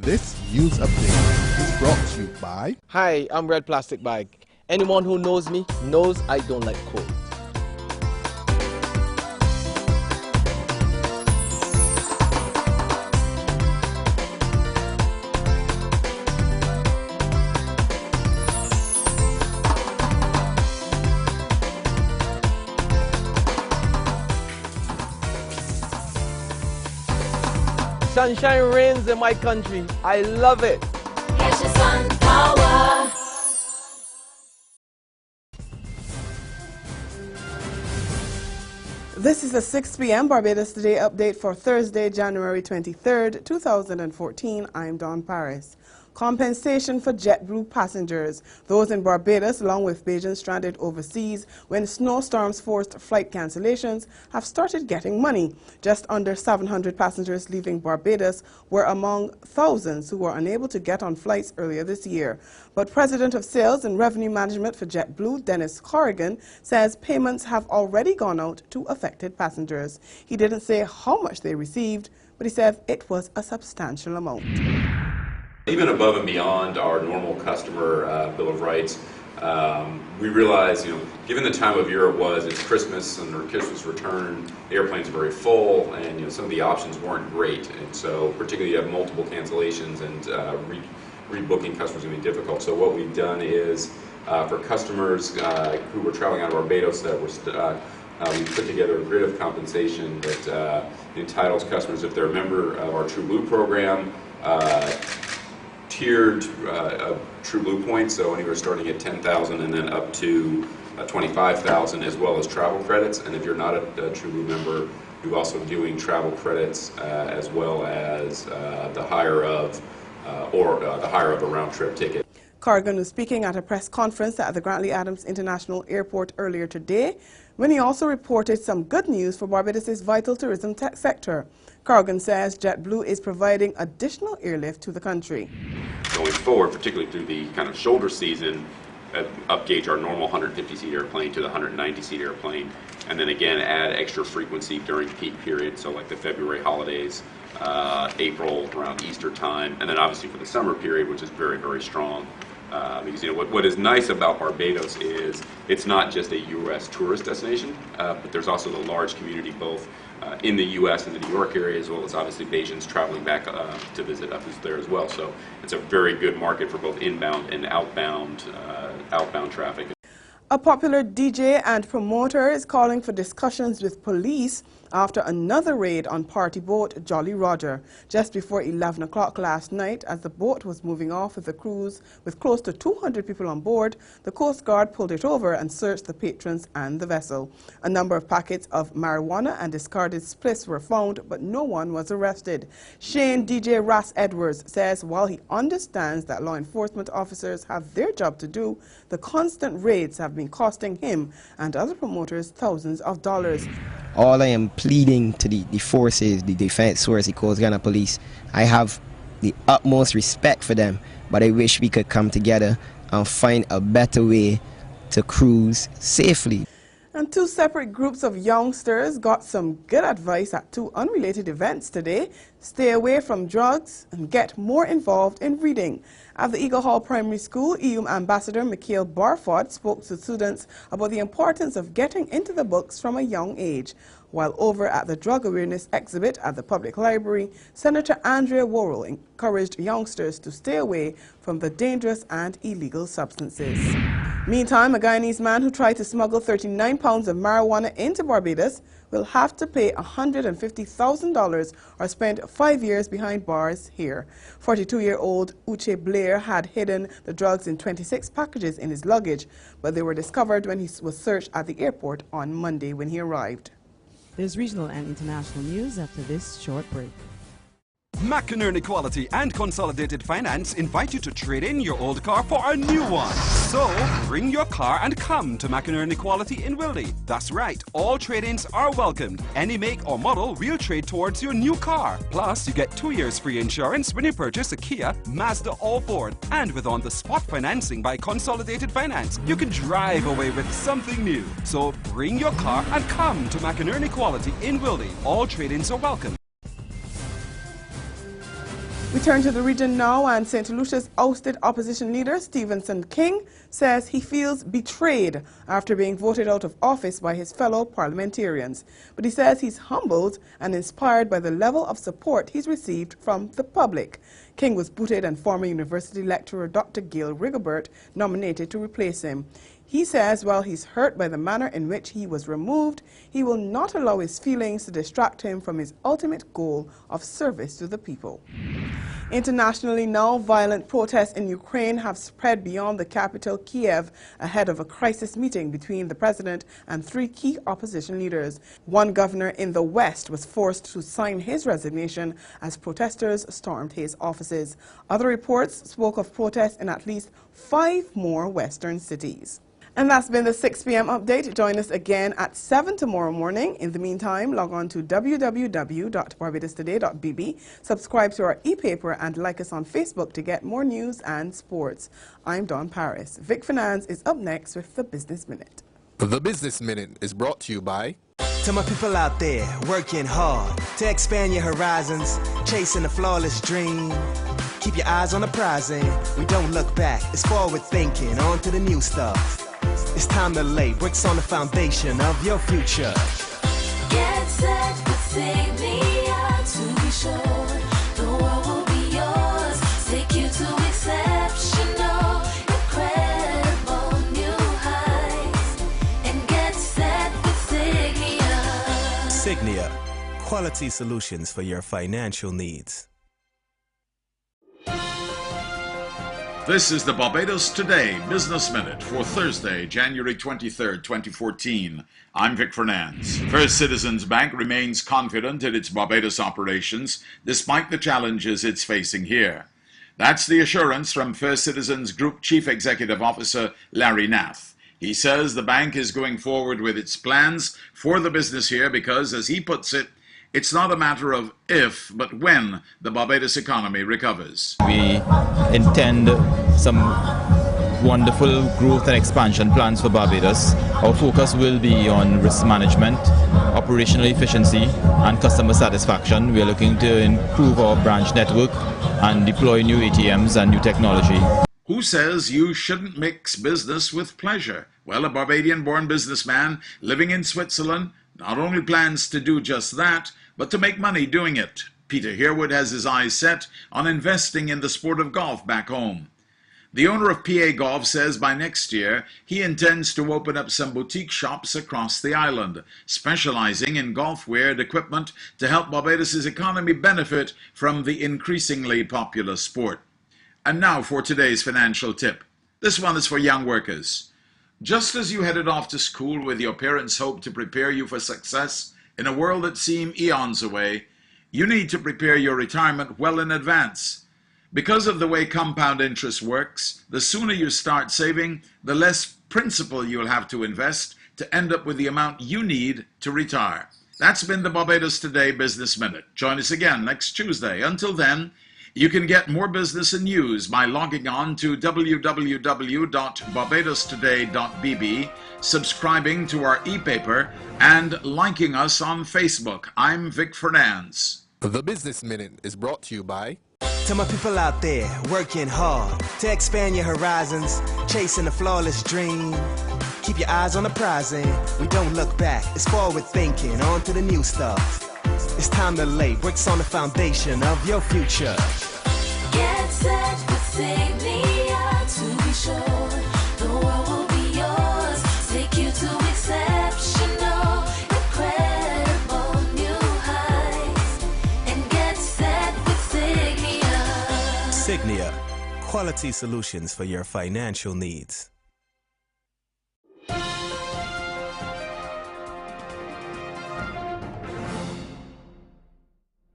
This news update is brought to you by... Hi, I'm Red Plastic Bag. Anyone who knows me knows I don't like cold. Sunshine reigns in my country. I love it. Catch the sun power. This is the 6 p.m. Barbados Today update for Thursday, January 23rd, 2014. I'm Dawn Paris. Compensation for JetBlue passengers. Those in Barbados, along with Bajans stranded overseas when snowstorms forced flight cancellations, have started getting money. Just under 700 passengers leaving Barbados were among thousands who were unable to get on flights earlier this year. But President of Sales and Revenue Management for JetBlue, Dennis Corrigan, says payments have already gone out to affected passengers. He didn't say how much they received, but he said it was a substantial amount. Even above and beyond our normal customer Bill of Rights, we realized, given the time of year it was, it's Christmas and the Christmas return, the airplanes are very full, and some of the options weren't great. And so, particularly, you have multiple cancellations, and rebooking customers is going to be difficult. So what we've done is, for customers who were traveling out of Barbados, that we put together a grid of compensation that entitles customers, if they're a member of our True Blue program, tiered True Blue points, so anywhere starting at 10,000 and then up to 25,000, as well as travel credits. And if you're not a True Blue member, you're also doing travel credits as well as the higher of a round trip ticket. Corrigan was speaking at a press conference at the Grantley Adams International Airport earlier today, when he also reported some good news for Barbados' vital tourism sector. Corrigan says JetBlue is providing additional airlift to the country. Going forward, particularly through the kind of shoulder season, upgauge our normal 150-seat airplane to the 190-seat airplane, and then again add extra frequency during peak periods, so like the February holidays, April around Easter time, and then obviously for the summer period, which is very, very strong. Because what is nice about Barbados is it's not just a U.S. tourist destination, but there's also the large community both in the U.S. and the New York area, as well as obviously Bajans traveling back to visit us there as well. So it's a very good market for both inbound and outbound traffic. A popular DJ and promoter is calling for discussions with police after another raid on party boat Jolly Roger just before 11 o'clock last night. As the boat was moving off with a cruise with close to 200 people on board, the Coast Guard pulled it over and searched the patrons and the vessel. A number of packets of marijuana and discarded spliffs were found, but no one was arrested. Shane DJ Ras Edwards says while he understands that law enforcement officers have their job to do, the constant raids have been costing him and other promoters thousands of dollars. All I am pleading to the forces, the defense force, the Coast Guard Police, I have the utmost respect for them, but I wish we could come together and find a better way to cruise safely. And two separate groups of youngsters got some good advice at two unrelated events today. Stay away from drugs and get more involved in reading. At the Eagle Hall Primary School, EUM Ambassador Mikhail Barford spoke to students about the importance of getting into the books from a young age. While over at the Drug Awareness Exhibit at the Public Library, Senator Andrea Worrell encouraged youngsters to stay away from the dangerous and illegal substances. Meantime, a Guyanese man who tried to smuggle 39 pounds of marijuana into Barbados will have to pay $150,000 or spend 5 years behind bars here. 42-year-old Uche Blair had hidden the drugs in 26 packages in his luggage, but they were discovered when he was searched at the airport on Monday when he arrived. There's regional and international news after this short break. McInerney Quality and Consolidated Finance invite you to trade in your old car for a new one. So, bring your car and come to McInerney Quality in Wildy. That's right, all trade-ins are welcomed. Any make or model we'll trade towards your new car. Plus, you get 2 years free insurance when you purchase a Kia, Mazda or Ford. And with on-the-spot financing by Consolidated Finance, you can drive away with something new. So, bring your car and come to McInerney Quality in Wildy. All trade-ins are welcome. We turn to the region now, and St. Lucia's ousted opposition leader Stevenson King says he feels betrayed after being voted out of office by his fellow parliamentarians. But he says he's humbled and inspired by the level of support he's received from the public. King was booted and former university lecturer Dr. Gail Rigobert nominated to replace him. He says while he's hurt by the manner in which he was removed, he will not allow his feelings to distract him from his ultimate goal of service to the people. Internationally now, violent protests in Ukraine have spread beyond the capital, Kiev, ahead of a crisis meeting between the president and 3 key opposition leaders. One governor in the West was forced to sign his resignation as protesters stormed his offices. Other reports spoke of protests in at least 5 more Western cities. And that's been the 6 p.m. update. Join us again at 7 tomorrow morning. In the meantime, log on to www.barbadostoday.bb, subscribe to our e-paper, and like us on Facebook to get more news and sports. I'm Dawn Paris. Vic Finance is up next with the Business Minute. The Business Minute is brought to you by... To my people out there working hard to expand your horizons, chasing a flawless dream. Keep your eyes on the prize and we don't look back. It's forward thinking, on to the new stuff. It's time to lay bricks on the foundation of your future. Get set with Signia to be sure the world will be yours. Take you to exceptional, incredible new heights. And get set with Signia. Signia, quality solutions for your financial needs. This is the Barbados Today Business Minute for Thursday, January 23rd, 2014. I'm Vic Fernandez. First Citizens Bank remains confident in its Barbados operations despite the challenges it's facing here. That's the assurance from First Citizens Group Chief Executive Officer Larry Nath. He says the bank is going forward with its plans for the business here because, as he puts it, it's not a matter of if, but when the Barbados economy recovers. We intend some wonderful growth and expansion plans for Barbados. Our focus will be on risk management, operational efficiency, and customer satisfaction. We are looking to improve our branch network and deploy new ATMs and new technology. Who says you shouldn't mix business with pleasure? Well, a Barbadian-born businessman living in Switzerland not only plans to do just that, but to make money doing it. Peter Herwood has his eyes set on investing in the sport of golf back home. The owner of PA Golf says by next year he intends to open up some boutique shops across the island, specializing in golf wear and equipment to help Barbados' economy benefit from the increasingly popular sport. And now for today's financial tip. This one is for young workers. Just as you headed off to school with your parents' hope to prepare you for success in a world that seemed eons away, you need to prepare your retirement well in advance. Because of the way compound interest works, the sooner you start saving, the less principal you'll have to invest to end up with the amount you need to retire. That's been the Barbados Today Business Minute. Join us again next Tuesday. Until then, you can get more business and news by logging on to www.barbadostoday.bb, subscribing to our e-paper, and liking us on Facebook. I'm Vic Fernandez. The Business Minute is brought to you by... To my people out there working hard to expand your horizons, chasing a flawless dream. Keep your eyes on the prize and we don't look back. It's forward thinking, on to the new stuff. It's time to lay bricks on the foundation of your future. Get set with Signia to be sure the world will be yours. Take you to exceptional, incredible new heights. And get set with Signia. Signia, quality solutions for your financial needs.